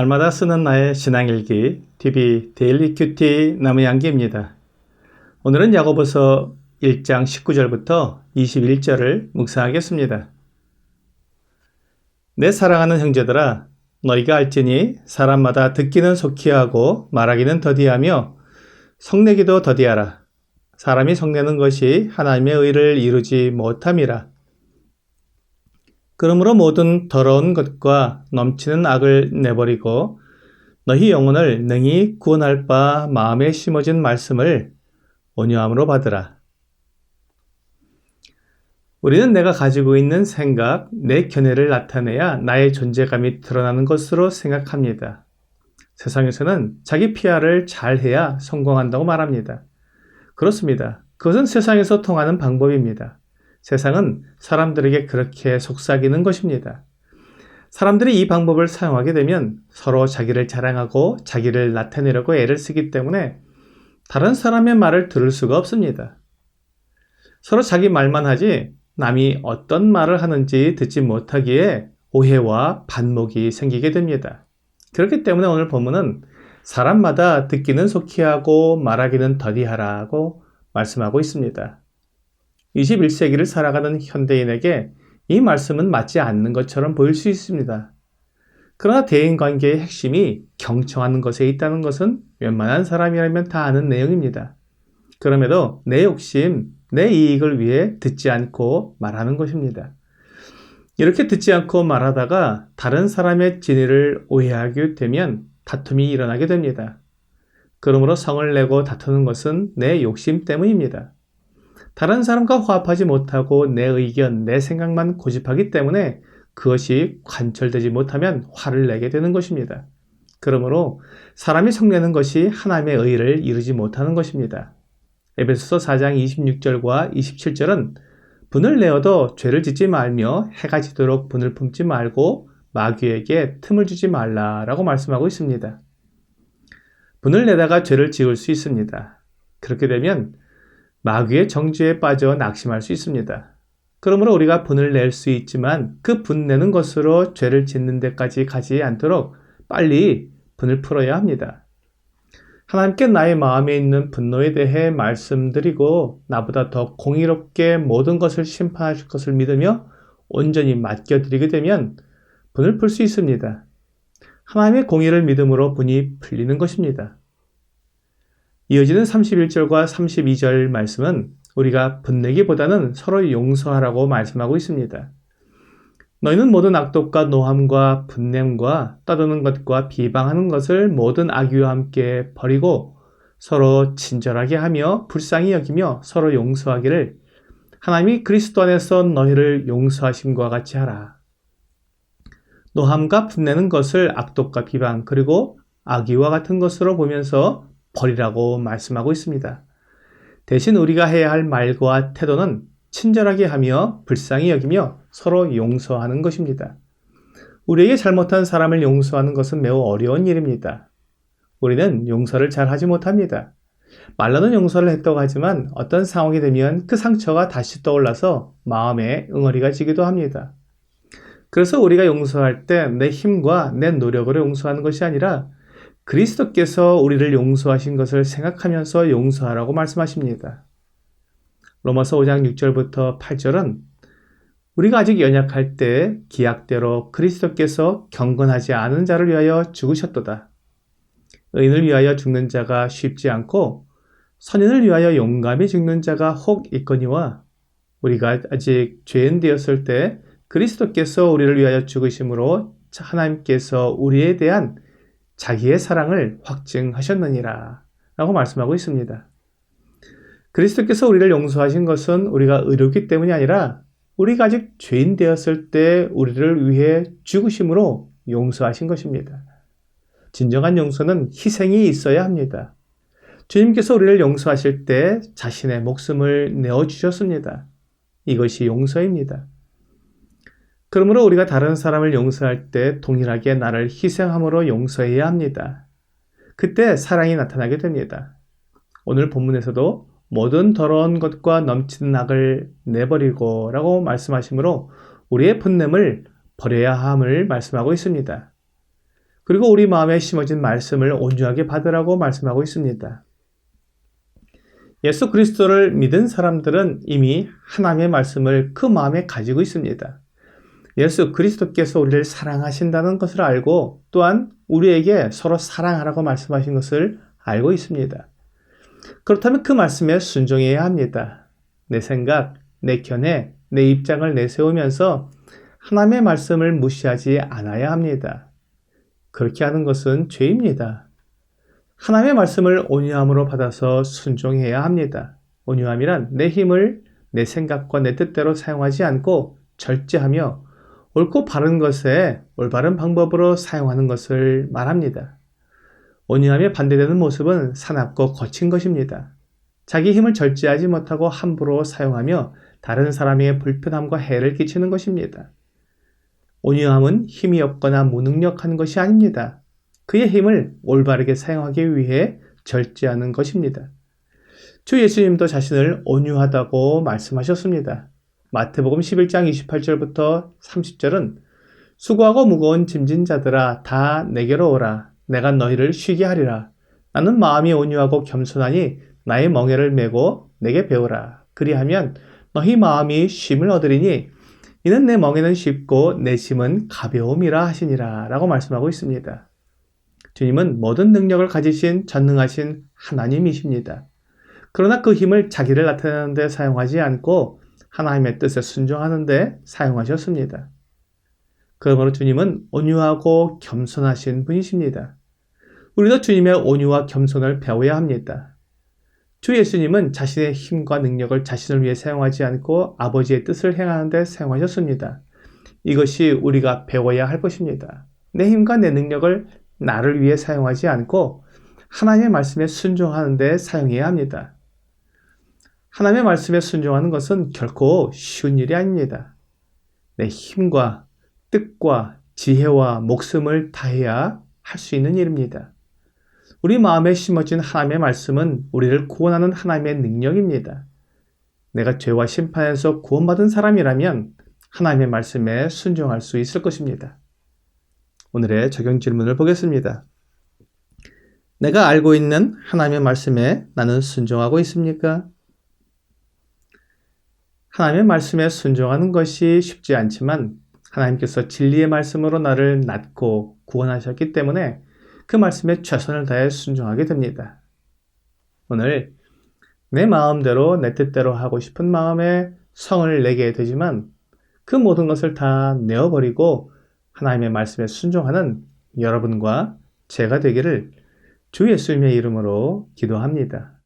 날마다 쓰는 나의 신앙일기 TV 데일리 큐티 나무양기입니다. 오늘은 야고보서 1장 19절부터 21절을 묵상하겠습니다. 내 사랑하는 형제들아, 너희가 알지니 사람마다 듣기는 속히 하고 말하기는 더디하며 성내기도 더디하라. 사람이 성내는 것이 하나님의 의를 이루지 못함이라. 그러므로 모든 더러운 것과 넘치는 악을 내버리고 너희 영혼을 능히 구원할 바 마음에 심어진 말씀을 온유함으로 받으라. 우리는 내가 가지고 있는 생각, 내 견해를 나타내야 나의 존재감이 드러나는 것으로 생각합니다. 세상에서는 자기 PR을 잘해야 성공한다고 말합니다. 그렇습니다. 그것은 세상에서 통하는 방법입니다. 세상은 사람들에게 그렇게 속삭이는 것입니다. 사람들이 이 방법을 사용하게 되면 서로 자기를 자랑하고 자기를 나타내려고 애를 쓰기 때문에 다른 사람의 말을 들을 수가 없습니다. 서로 자기 말만 하지 남이 어떤 말을 하는지 듣지 못하기에 오해와 반목이 생기게 됩니다. 그렇기 때문에 오늘 본문은 사람마다 듣기는 속히 하고 말하기는 더디하라고 말씀하고 있습니다. 21세기를 살아가는 현대인에게 이 말씀은 맞지 않는 것처럼 보일 수 있습니다. 그러나 대인관계의 핵심이 경청하는 것에 있다는 것은 웬만한 사람이라면 다 아는 내용입니다. 그럼에도 내 욕심, 내 이익을 위해 듣지 않고 말하는 것입니다. 이렇게 듣지 않고 말하다가 다른 사람의 진의를 오해하게 되면 다툼이 일어나게 됩니다. 그러므로 성을 내고 다투는 것은 내 욕심 때문입니다. 다른 사람과 화합하지 못하고 내 의견, 내 생각만 고집하기 때문에 그것이 관철되지 못하면 화를 내게 되는 것입니다. 그러므로 사람이 성내는 것이 하나님의 의를 이루지 못하는 것입니다. 에베소서 4장 26절과 27절은 분을 내어도 죄를 짓지 말며 해가 지도록 분을 품지 말고 마귀에게 틈을 주지 말라라고 말씀하고 있습니다. 분을 내다가 죄를 지을 수 있습니다. 그렇게 되면 마귀의 정죄에 빠져 낙심할 수 있습니다. 그러므로 우리가 분을 낼 수 있지만 그 분 내는 것으로 죄를 짓는 데까지 가지 않도록 빨리 분을 풀어야 합니다. 하나님께 나의 마음에 있는 분노에 대해 말씀드리고 나보다 더 공의롭게 모든 것을 심판하실 것을 믿으며 온전히 맡겨드리게 되면 분을 풀 수 있습니다. 하나님의 공의를 믿음으로 분이 풀리는 것입니다. 이어지는 31절과 32절 말씀은 우리가 분내기보다는 서로 용서하라고 말씀하고 있습니다. 너희는 모든 악독과 노함과 분냄과 떠드는 것과 비방하는 것을 모든 악의와 함께 버리고 서로 친절하게 하며 불쌍히 여기며 서로 용서하기를 하나님이 그리스도 안에서 너희를 용서하심과 같이 하라. 노함과 분내는 것을 악독과 비방 그리고 악의와 같은 것으로 보면서 버리라고 말씀하고 있습니다. 대신 우리가 해야 할 말과 태도는 친절하게 하며 불쌍히 여기며 서로 용서하는 것입니다. 우리에게 잘못한 사람을 용서하는 것은 매우 어려운 일입니다. 우리는 용서를 잘 하지 못합니다. 말로는 용서를 했다고 하지만 어떤 상황이 되면 그 상처가 다시 떠올라서 마음에 응어리가 지기도 합니다. 그래서 우리가 용서할 때 내 힘과 내 노력으로 용서하는 것이 아니라 그리스도께서 우리를 용서하신 것을 생각하면서 용서하라고 말씀하십니다. 로마서 5장 6절부터 8절은 우리가 아직 연약할 때 기약대로 그리스도께서 경건하지 않은 자를 위하여 죽으셨도다. 의인을 위하여 죽는 자가 쉽지 않고 선인을 위하여 용감히 죽는 자가 혹 있거니와 우리가 아직 죄인 되었을 때 그리스도께서 우리를 위하여 죽으심으로 하나님께서 우리에 대한 자기의 사랑을 확증하셨느니라 라고 말씀하고 있습니다. 그리스도께서 우리를 용서하신 것은 우리가 의롭기 때문이 아니라 우리가 아직 죄인 되었을 때 우리를 위해 죽으심으로 용서하신 것입니다. 진정한 용서는 희생이 있어야 합니다. 주님께서 우리를 용서하실 때 자신의 목숨을 내어주셨습니다. 이것이 용서입니다. 그러므로 우리가 다른 사람을 용서할 때 동일하게 나를 희생함으로 용서해야 합니다. 그때 사랑이 나타나게 됩니다. 오늘 본문에서도 모든 더러운 것과 넘치는 악을 내버리고 라고 말씀하시므로 우리의 분냄을 버려야 함을 말씀하고 있습니다. 그리고 우리 마음에 심어진 말씀을 온유하게 받으라고 말씀하고 있습니다. 예수 그리스도를 믿은 사람들은 이미 하나님의 말씀을 그 마음에 가지고 있습니다. 예수 그리스도께서 우리를 사랑하신다는 것을 알고 또한 우리에게 서로 사랑하라고 말씀하신 것을 알고 있습니다. 그렇다면 그 말씀에 순종해야 합니다. 내 생각, 내 견해, 내 입장을 내세우면서 하나님의 말씀을 무시하지 않아야 합니다. 그렇게 하는 것은 죄입니다. 하나님의 말씀을 온유함으로 받아서 순종해야 합니다. 온유함이란 내 힘을 내 생각과 내 뜻대로 사용하지 않고 절제하며 옳고 바른 것에 올바른 방법으로 사용하는 것을 말합니다. 온유함에 반대되는 모습은 사납고 거친 것입니다. 자기 힘을 절제하지 못하고 함부로 사용하며 다른 사람에게 불편함과 해를 끼치는 것입니다. 온유함은 힘이 없거나 무능력한 것이 아닙니다. 그의 힘을 올바르게 사용하기 위해 절제하는 것입니다. 주 예수님도 자신을 온유하다고 말씀하셨습니다. 마태복음 11장 28절부터 30절은 수고하고 무거운 짐진 자들아 다 내게로 오라. 내가 너희를 쉬게 하리라. 나는 마음이 온유하고 겸손하니 나의 멍에를 메고 내게 배우라. 그리하면 너희 마음이 쉼을 얻으리니 이는 내 멍에는 쉽고 내 짐은 가벼움이라 하시니라 라고 말씀하고 있습니다. 주님은 모든 능력을 가지신 전능하신 하나님이십니다. 그러나 그 힘을 자기를 나타내는 데 사용하지 않고 하나님의 뜻에 순종하는 데 사용하셨습니다. 그러므로 주님은 온유하고 겸손하신 분이십니다. 우리도 주님의 온유와 겸손을 배워야 합니다. 주 예수님은 자신의 힘과 능력을 자신을 위해 사용하지 않고 아버지의 뜻을 행하는 데 사용하셨습니다. 이것이 우리가 배워야 할 것입니다. 내 힘과 내 능력을 나를 위해 사용하지 않고 하나님의 말씀에 순종하는 데 사용해야 합니다. 하나님의 말씀에 순종하는 것은 결코 쉬운 일이 아닙니다. 내 힘과 뜻과 지혜와 목숨을 다해야 할 수 있는 일입니다. 우리 마음에 심어진 하나님의 말씀은 우리를 구원하는 하나님의 능력입니다. 내가 죄와 심판에서 구원받은 사람이라면 하나님의 말씀에 순종할 수 있을 것입니다. 오늘의 적용 질문을 보겠습니다. 내가 알고 있는 하나님의 말씀에 나는 순종하고 있습니까? 하나님의 말씀에 순종하는 것이 쉽지 않지만 하나님께서 진리의 말씀으로 나를 낳고 구원하셨기 때문에 그 말씀에 최선을 다해 순종하게 됩니다. 오늘 내 마음대로 내 뜻대로 하고 싶은 마음에 성을 내게 되지만 그 모든 것을 다 내어버리고 하나님의 말씀에 순종하는 여러분과 제가 되기를 주 예수님의 이름으로 기도합니다.